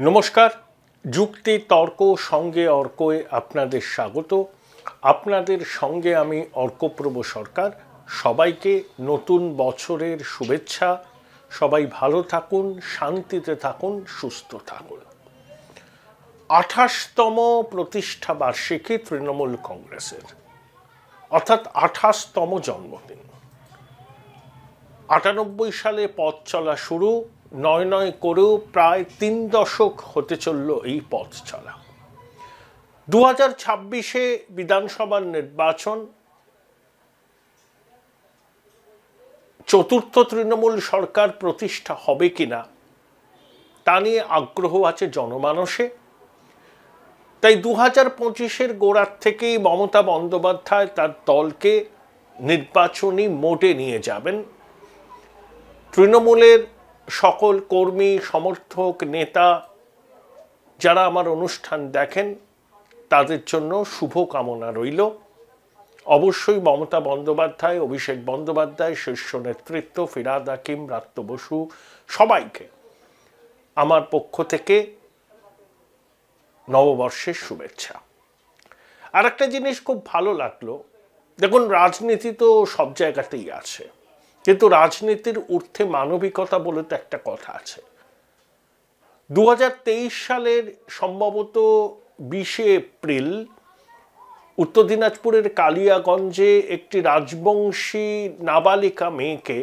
নমস্কার, যুক্তি তর্ক সঙ্গে অর্কয়ে আপনাদের স্বাগত। আপনাদের সঙ্গে আমি অর্কপ্রভ সরকার। সবাইকে নতুন বছরের শুভেচ্ছা। সবাই ভালো থাকুন, শান্তিতে থাকুন, সুস্থ থাকুন। 28তম প্রতিষ্ঠা বার্ষিকী তৃণমূল কংগ্রেসের, অর্থাৎ 28তম জন্মদিন। 98 সালে পথ চলা শুরু, নয় নয় করেও প্রায় 3 দশক হতে চলল এই পথ চলা। 2026-এ বিধানসভার নির্বাচন, চতুর্থ তৃণমূল সরকার প্রতিষ্ঠা হবে কিনা তা নিয়ে আগ্রহ আছে জনমানসে। তাই 2025-এর গোড়ার থেকেই মমতা বন্দ্যোপাধ্যায় তার দলকে নির্বাচনী মোডে নিয়ে যাবেন। তৃণমূলের সকল কর্মী, সমর্থক, নেতা যারা আমার অনুষ্ঠান দেখেন তাদের জন্য শুভকামনা রইল। অবশ্যই মমতা বন্দ্যোপাধ্যায়, অভিষেক বন্দ্যোপাধ্যায়, শীর্ষ নেতৃত্ব, ফিরহাদ হাকিম, ব্রাত্য বসু, সবাইকে আমার পক্ষ থেকে নববর্ষের শুভেচ্ছা। আর একটা জিনিস খুব ভালো লাগলো, দেখুন রাজনীতি তো সব জায়গাতেই আছে, কিন্তু রাজনীতির ঊর্ধ্বে মানবিকতা বলে তো একটা কথা আছে। 2023 সালের সম্ভবত 20শে এপ্রিল উত্তর দিনাজপুরের কালিয়াগঞ্জে একটি রাজবংশী নাবালিকা মেয়েকে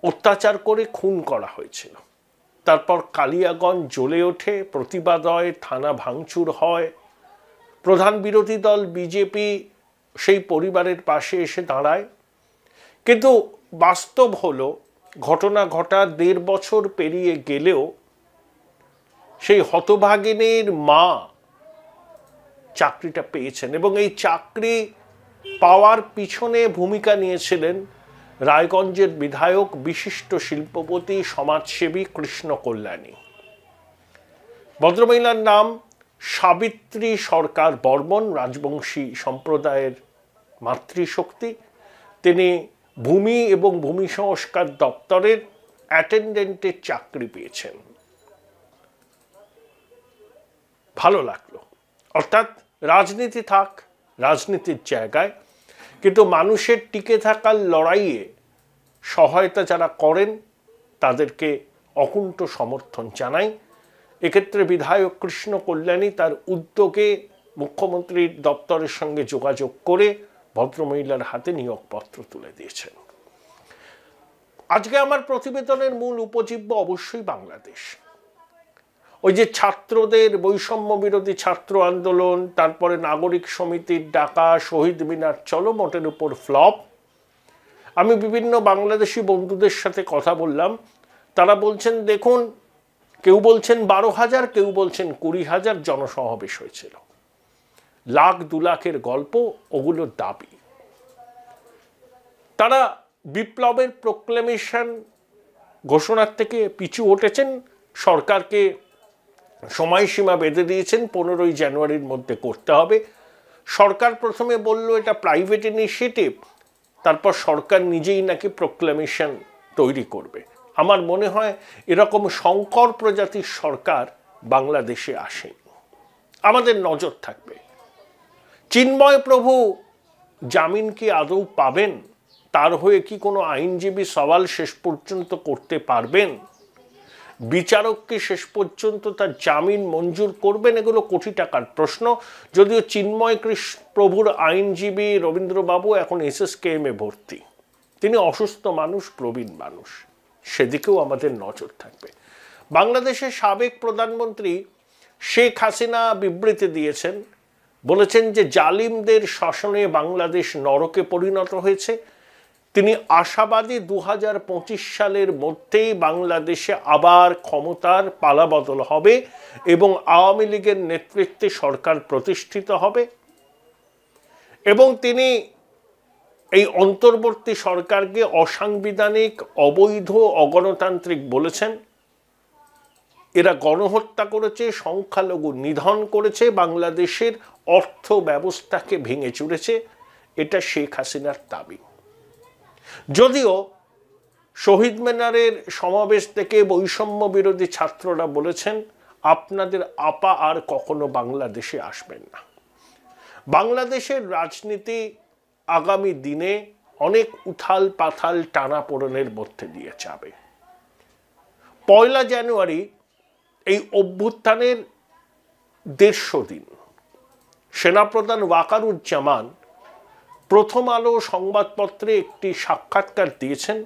অত্যাচার করে খুন করা হয়েছিল। তারপর কালিয়াগঞ্জ জ্বলে ওঠে, প্রতিবাদ হয়, থানা ভাঙচুর হয়। প্রধান বিরোধী দল বিজেপি সেই পরিবারের পাশে এসে দাঁড়ায়। কিন্তু বাস্তব হলো, ঘটনা ঘটা 1.5 বছর পেরিয়ে গেলেও সেই হতভাগিনীর মা চাকরিটা পেয়েছেন, এবং এই চাকরি পাওয়ার পিছনে ভূমিকা নিয়েছিলেন রায়গঞ্জের বিধায়ক, বিশিষ্ট শিল্পপতি, সমাজসেবী কৃষ্ণ কল্যাণী। ভদ্রমহিলার নাম সাবিত্রী সরকার বর্মন, রাজবংশী সম্প্রদায়ের মাতৃশক্তি। তিনি ভূমি এবং ভূমি সংস্কার দপ্তরের অ্যাটেন্ডেন্টের চাকরি পেয়েছেন। ভালো লাগলো। অর্থাৎ রাজনীতি থাক রাজনীতির জায়গায়, কিন্তু মানুষের টিকে থাকার লড়াইয়ে সহায়তা যারা করেন তাদেরকে অকুণ্ঠ সমর্থন জানাই। এক্ষেত্রে বিধায়ক কৃষ্ণ কল্যাণী তার উদ্যোগে মুখ্যমন্ত্রীর দপ্তরের সঙ্গে যোগাযোগ করে ভদ্রমহিলার হাতে নিয়োগপত্র তুলে দিয়েছেন। আজকে আমার প্রতিবেদনের মূল উপজীব্য অবশ্যই বাংলাদেশ। ওই যে ছাত্রদের বৈষম্য বিরোধী ছাত্র আন্দোলন, তারপরে নাগরিক সমিতির ডাকা, শহীদ মিনার চলো, মোটের উপর ফ্লপ। আমি বিভিন্ন বাংলাদেশি বন্ধুদের সাথে কথা বললাম, তারা বলছেন দেখুন, কেউ বলছেন 12,000, কেউ বলছেন 20,000 জনসমাবেশ হয়েছিল। 1,00,000 2,00,000-এর গল্প, ওগুলোর দাবি। তারা বিপ্লবের প্রোক্লেমেশন ঘোষণার থেকে পিছু হটেছেন, সরকারকে সময়সীমা বেঁধে দিয়েছেন 15ই জানুয়ারির মধ্যে করতে হবে। সরকার প্রথমে বলল এটা প্রাইভেট ইনিশিয়েটিভ, তারপর সরকার নিজেই নাকি প্রোক্লেমেশন তৈরি করবে। আমার মনে হয় এরকম শঙ্কর প্রজাতির সরকার বাংলাদেশে আসেনি। আমাদের নজর থাকবে। চিন্ময় প্রভু জামিন কি আদৌ পাবেন? তার হয়ে কি কোনো আইনজীবী সওয়াল শেষ পর্যন্ত করতে পারবেন? বিচারক কি শেষ পর্যন্ত তার জামিন মঞ্জুর করবেন? এগুলো কোটি টাকার প্রশ্ন। যদিও চিন্ময় প্রভুর আইনজীবী রবীন্দ্রবাবু এখন SSKM-এ ভর্তি। তিনি অসুস্থ মানুষ, প্রবীণ মানুষ, সেদিকেও আমাদের নজর থাকবে। বাংলাদেশের সাবেক প্রধানমন্ত্রী শেখ হাসিনা বিবৃতি দিয়েছেন, বলেছেন যে জালিমদের শাসনে বাংলাদেশ নরকে পরিণত হয়েছে। তিনি আশাবাদী 2025 সালের মধ্যেই বাংলাদেশে আবার ক্ষমতার পালাবদল হবে এবং আওয়ামী লীগের নেতৃত্বে সরকার প্রতিষ্ঠিত হবে। এবং তিনি এই অন্তর্বর্তী সরকারকে অসাংবিধানিক, অবৈধ, অগণতান্ত্রিক বলেছেন। এরা গণহত্যা করেছে, সংখ্যালঘু নিধন করেছে, বাংলাদেশের অর্থ ব্যবস্থাকে ভেঙে চুরেছে। এটা শেখ হাসিনার দাবি। যদিও শহীদ মিনারের সমাবেশ থেকে বৈষম্য বিরোধী ছাত্ররা বলেছেন, আপনাদের আপা আর কখনো বাংলাদেশে আসবেন না। বাংলাদেশের রাজনীতি আগামী দিনে অনেক উথাল পাথাল টানাপোড়েনের মধ্যে দিয়ে যাবে। 1 জানুয়ারি এই অভ্যুত্থানের 150 দিন। সেনাপ্রধান ওয়াকারুজ্জামান প্রথম আলো সংবাদপত্রে একটি সাক্ষাৎকার দিয়েছেন।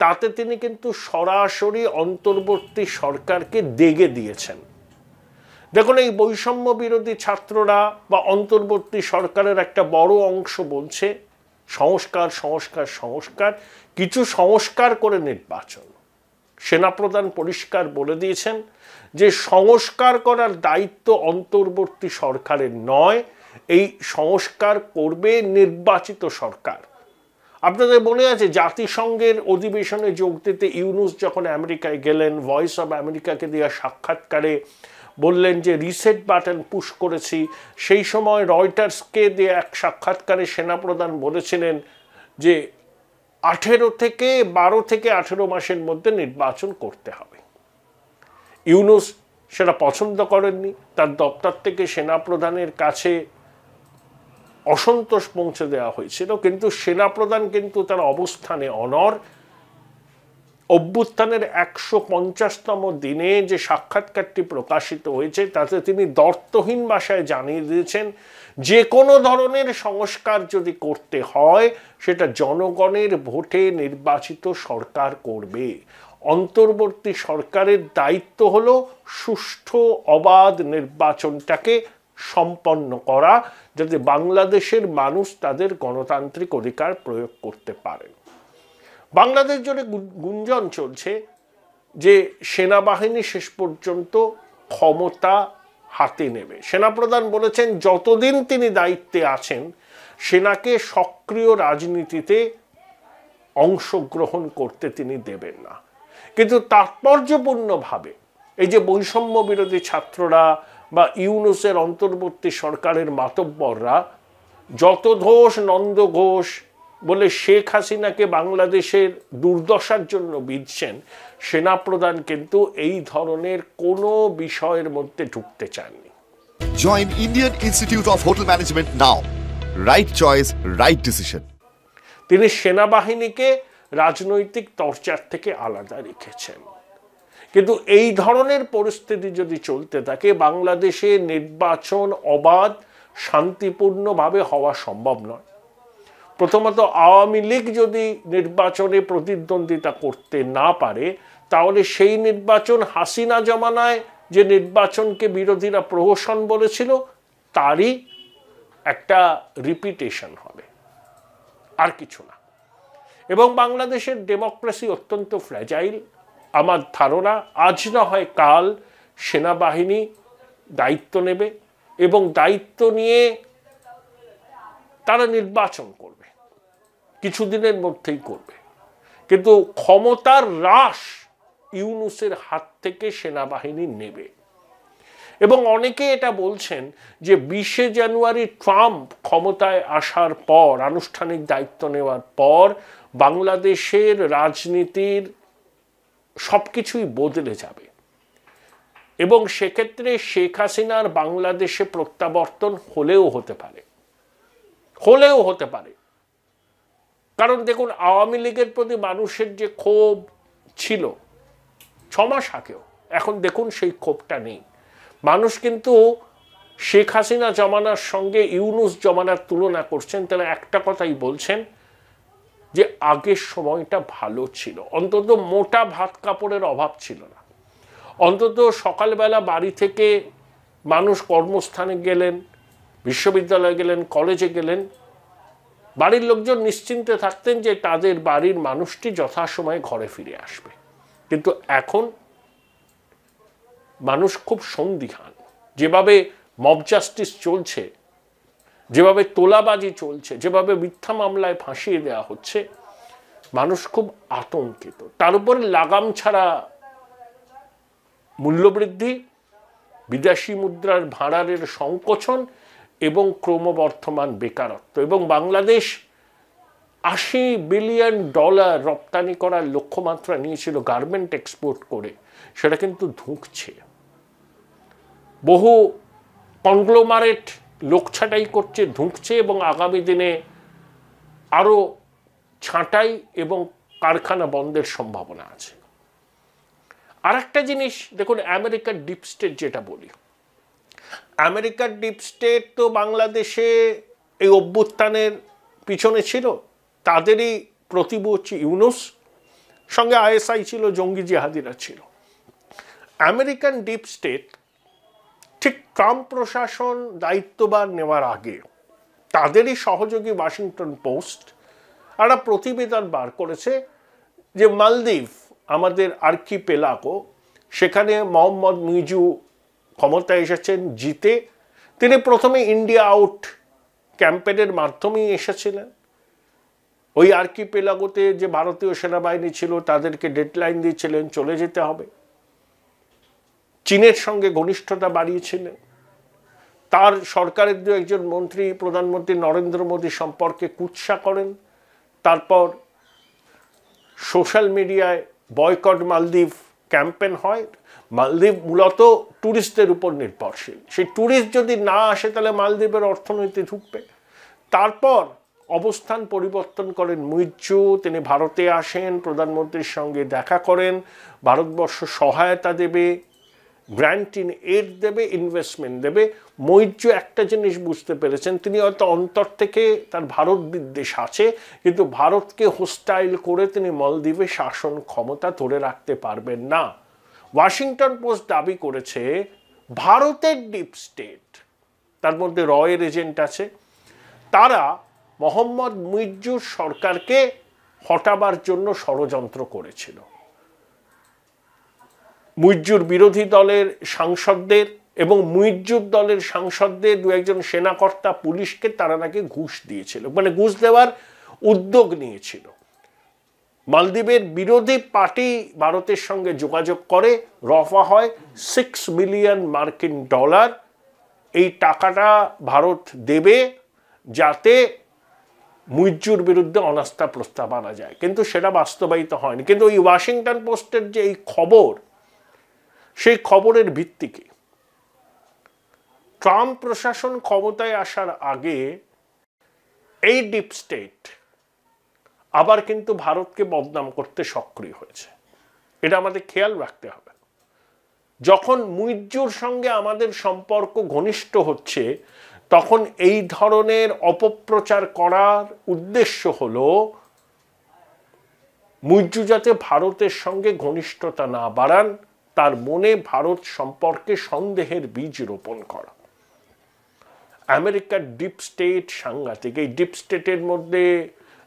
তাতে তিনি কিন্তু সরাসরি অন্তর্বর্তী সরকারকে দেগে দিয়েছেন। দেখুন, এই বৈষম্য বিরোধী ছাত্ররা বা অন্তর্বর্তী সরকারের একটা বড় অংশ বলছে সংস্কার সংস্কার সংস্কার, কিছু সংস্কার করে নির্বাচন। সেনাপ্রধান পরিষ্কার বলে দিয়েছেন যে সংস্কার করার দায়িত্ব অন্তর্বর্তী সরকারের নয়, এই সংস্কার করবে নির্বাচিত সরকার। আপনাদের মনে আছে জাতিসংঘের অধিবেশনে যোগ দিতে ইউনূস যখন আমেরিকায় গেলেন, ভয়েস অব আমেরিকাকে দেওয়া সাক্ষাৎকারে বললেন যে রিসেট বাটন পুশ করেছি। সেই সময় রয়টার্সকে দেওয়া এক সাক্ষাৎকারে সেনাপ্রধান বলেছিলেন যে 12 থেকে 18 মাসের মধ্যে নির্বাচন করতে হবে। ইউনূস সেটা পছন্দ করেননি। তার দপ্তর থেকে সেনাপ্রধানের কাছে অসন্তোষ পৌঁছে দেওয়া হয়েছিল, কিন্তু সেনাপ্রধান কিন্তু তার অবস্থানে অনড়। অভ্যুত্থানের 150তম দিনে যে সাক্ষাৎকারটি প্রকাশিত হয়েছে তাতে তিনি দ্বর্থহীন ভাষায় জানিয়ে দিয়েছেন যে কোনো ধরনের সংস্কার যদি করতে হয় সেটা জনগণের ভোটে নির্বাচিত সরকার করবে। অন্তর্বর্তী সরকারের দায়িত্ব হলো সুষ্ঠু অবাধ নির্বাচনটাকে সম্পন্ন করা, যাতে বাংলাদেশের মানুষ তাদের গণতান্ত্রিক অধিকার প্রয়োগ করতে পারেন। বাংলাদেশ জুড়ে গুঞ্জন চলছে যে সেনাবাহিনী শেষ পর্যন্ত ক্ষমতা হাতে নেবে। সেনাপ্রধান বলেছেন যতদিন তিনি দায়িত্বে আছেন সেনাকে সক্রিয় রাজনীতিতে অংশগ্রহণ করতে তিনি দেবেন না। কিন্তু তাৎপর্যপূর্ণভাবে এই যে বৈষম্য বিরোধী ছাত্ররা বা ইউনূসের অন্তর্বর্তী সরকারের মাতব্বররা যত ঘোষ নন্দ ঘোষ বলে শেখ হাসিনাকে বাংলাদেশের দুর্দশার জন্য বিধছেন, সেনাপ্রধান কিন্তু এই ধরনের কোনো বিষয়ের মধ্যে ঢুকতে চাননি। Join Indian institute of hotel management now. Right choice, right decision. তিনি সেনাবাহিনীকে রাজনৈতিক তরচার থেকে আলাদা রেখেছেন। কিন্তু এই ধরনের পরিস্থিতি যদি চলতে থাকে, বাংলাদেশে নির্বাচন অবাধ শান্তিপূর্ণভাবে হওয়া সম্ভব নয়। প্রথমত, আওয়ামী লীগ যদি নির্বাচনে প্রতিদ্বন্দ্বিতা করতে না পারে তাহলে সেই নির্বাচন হাসিনা জমানায় যে নির্বাচনকে বিরোধীরা প্রহসন বলেছিল তারই একটা রিপিটেশন হবে, আর কিছু না। এবং বাংলাদেশের ডেমোক্রেসি অত্যন্ত ফ্র্যাজাইল। আমার ধারণা আজ না হয় কাল সেনাবাহিনী দায়িত্ব নেবে এবং দায়িত্ব নিয়ে তারা নির্বাচন করবে, কিছুদিনের মধ্যেই করবে। কিন্তু ক্ষমতার হ্রাস ইউনূসের হাত থেকে সেনাবাহিনী নেবে। এবং অনেকে এটা বলছেন যে 20 জানুয়ারি ট্রাম্প ক্ষমতায় আসার পর, আনুষ্ঠানিক দায়িত্ব নেওয়ার পর বাংলাদেশের রাজনীতির সবকিছুই বদলে যাবে এবং সেক্ষেত্রে শেখ হাসিনার বাংলাদেশে প্রত্যাবর্তন হলেও হতে পারে। কারণ দেখুন, আওয়ামী লীগের প্রতি মানুষের যে ক্ষোভ ছিল 6 মাস আগেও, এখন দেখুন সেই ক্ষোভটা নেই। মানুষ কিন্তু শেখ হাসিনা জমানার সঙ্গে ইউনূস জমানার তুলনা করছেন। তারা একটা কথাই বলছেন যে আগের সময়টা ভালো ছিল, অন্তত মোটা ভাত কাপড়ের অভাব ছিল না। অন্তত সকালবেলা বাড়ি থেকে মানুষ কর্মস্থানে গেলেন, বিশ্ববিদ্যালয়ে গেলেন, কলেজে গেলেন, বাড়ির লোকজন নিশ্চিন্তে থাকতেন যে তাদের বাড়ির মানুষটি যথাসময়ে ঘরে ফিরে আসবে। কিন্তু এখন মানুষ খুব সন্দিহান। যেভাবে মব জাস্টিস চলছে, যেভাবে তোলাবাজি চলছে, যেভাবে মিথ্যা মামলায় ফাঁসিয়ে দেওয়া হচ্ছে, মানুষ খুব আতঙ্কিত। তার উপরে লাগাম ছাড়া মূল্যবৃদ্ধি, বিদেশি মুদ্রার ভাঁড়ারের সংকোচন এবং ক্রমবর্ধমান বেকারত্ব। এবং বাংলাদেশ $80 বিলিয়ন রপ্তানি করার লক্ষ্যমাত্রা নিয়েছিল গার্মেন্ট এক্সপোর্ট করে, সেটা কিন্তু ধুঁকছে। বহু কনগ্লোমারেট লোক ছাঁটাই করছে, ধুঁকছে, এবং আগামী দিনে আরও ছাঁটাই এবং কারখানা বন্ধের সম্ভাবনা আছে। আর একটা জিনিস দেখুন, আমেরিকার ডিপ স্টেট যেটা বলি, আমেরিকার ডিপ স্টেট তো বাংলাদেশে এই অভ্যুত্থানের পিছনে ছিল, তাদেরই প্রতিবেশী ইউনুস, সঙ্গে আইএসআই ছিল, জঙ্গি জিহাদিরা ছিল। আমেরিকান ডিপ স্টেট ঠিক ট্রাম্প প্রশাসন দায়িত্বভার নেওয়ার আগে তাদেরই সহযোগী ওয়াশিংটন পোস্ট একটা প্রতিবেদন বার করেছে যে মালদ্বীপ আমাদের আর্কিপেলাগো, সেখানে মোহাম্মদ মুইজু ক্ষমতায় এসেছেন জিতে। তিনি প্রথমে ইন্ডিয়া আউট ক্যাম্পেনের মাধ্যমেই এসেছিলেন। ওই আর্কিপেলাগোতে যে ভারতীয় সেনাবাহিনী ছিল তাদেরকে ডেডলাইন দিয়েছিলেন চলে যেতে হবে। চীনের সঙ্গে ঘনিষ্ঠতা বাড়িয়েছিলেন। তার সরকারের দু একজন মন্ত্রী প্রধানমন্ত্রী নরেন্দ্র মোদী সম্পর্কে কুৎসা করেন। তারপর সোশ্যাল মিডিয়ায় বয়কট মালদ্বীপ ক্যাম্পেন হয়। মালদ্বীপ মূলত ট্যুরিস্টদের উপর নির্ভরশীল, সেই ট্যুরিস্ট যদি না আসে তাহলে মালদ্বীপের অর্থনীতি ঢুকবে। তারপর অবস্থান পরিবর্তন করেন মুইজ্জু, তিনি ভারতে আসেন, প্রধানমন্ত্রীর সঙ্গে দেখা করেন, ভারতবর্ষ সহায়তা দেবে, গ্র্যান্ট ইন এড দেবে, ইনভেস্টমেন্ট দেবে। মুইজ্জু একটা জিনিস বুঝতে পেরেছেন, তিনি হয়তো অন্তর থেকে তার ভারত বিদ্বেষ আছে, কিন্তু ভারতকে হোস্টাইল করে তিনি মালদ্বীপে শাসন ক্ষমতা ধরে রাখতে পারবেন না। ওয়াশিংটন পোস্ট দাবি করেছে ভারতের ডিপ স্টেট, তার মধ্যে রয়ের এজেন্ট আছে, তারা মোহাম্মদ মুইজ্জুর সরকারকে হটাবার জন্য ষড়যন্ত্র করেছিল। মুইজ্জুর বিরোধী দলের সাংসদদের এবং মুইজ্জুর দলের সাংসদদের দু একজন সেনাকর্তা পুলিশকে তারা নাকি ঘুষ দিয়েছিল, মানে ঘুষ দেওয়ার উদ্যোগ নিয়েছিল। মালদ্বীপের বিরোধী পার্টি ভারতের সঙ্গে যোগাযোগ করে, রফা হয় $6 মিলিয়ন। এই টাকাটা ভারত দেবে যাতে মুইজ্জুর বিরুদ্ধে অনাস্থা প্রস্তাব আনা যায়, কিন্তু সেটা বাস্তবায়িত হয়নি। কিন্তু ওই ওয়াশিংটন পোস্টের যে এই খবর, সেই খবরের ভিত্তি কি? ট্রাম্প প্রশাসন ক্ষমতায় আসার আগে এই ডিপ স্টেট আবার কিন্তু ভারতকে বদনাম করতে সক্রিয় হয়েছে, এটা আমাদের খেয়াল রাখতে হবে। যখন মুইজ্জুর সঙ্গে আমাদের সম্পর্ক ঘনিষ্ঠ হচ্ছে, তখন এই ধরনের অপপ্রচার করার উদ্দেশ্য হলো মুইজ্জু যাতে ভারতের সঙ্গে ঘনিষ্ঠতা না বাড়ান, তার মনে ভারত সম্পর্কে সন্দেহের বীজ রোপণ করা। আমেরিকার ডিপ স্টেট সাংঘাতিক। এই ডিপ স্টেটের মধ্যে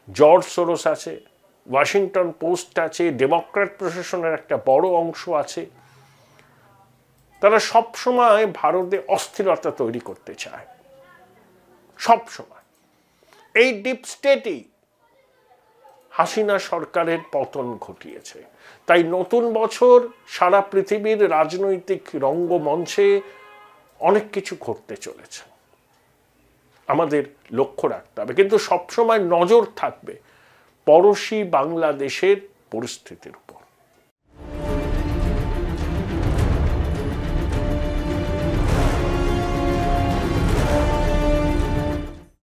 জর্জ সোরস আছে, ওয়াশিংটন পোস্ট আছে, ডেমোক্র্যাট প্রশাসনের একটা বড় অংশ আছে। তারা সবসময় ভারতে অস্থিরতা তৈরি করতে চায়, সবসময়। এই ডিপ স্টেটই হাসিনা সরকারের পতন ঘটিয়েছে। তাই নতুন বছর সারা পৃথিবীর রাজনৈতিক রঙ্গমঞ্চে অনেক কিছু ঘটতে চলেছে, আমাদের লক্ষ্য রাখতে হবে, কিন্তু সবসময় নজর থাকবে পড়শি বাংলাদেশের পরিস্থিতির।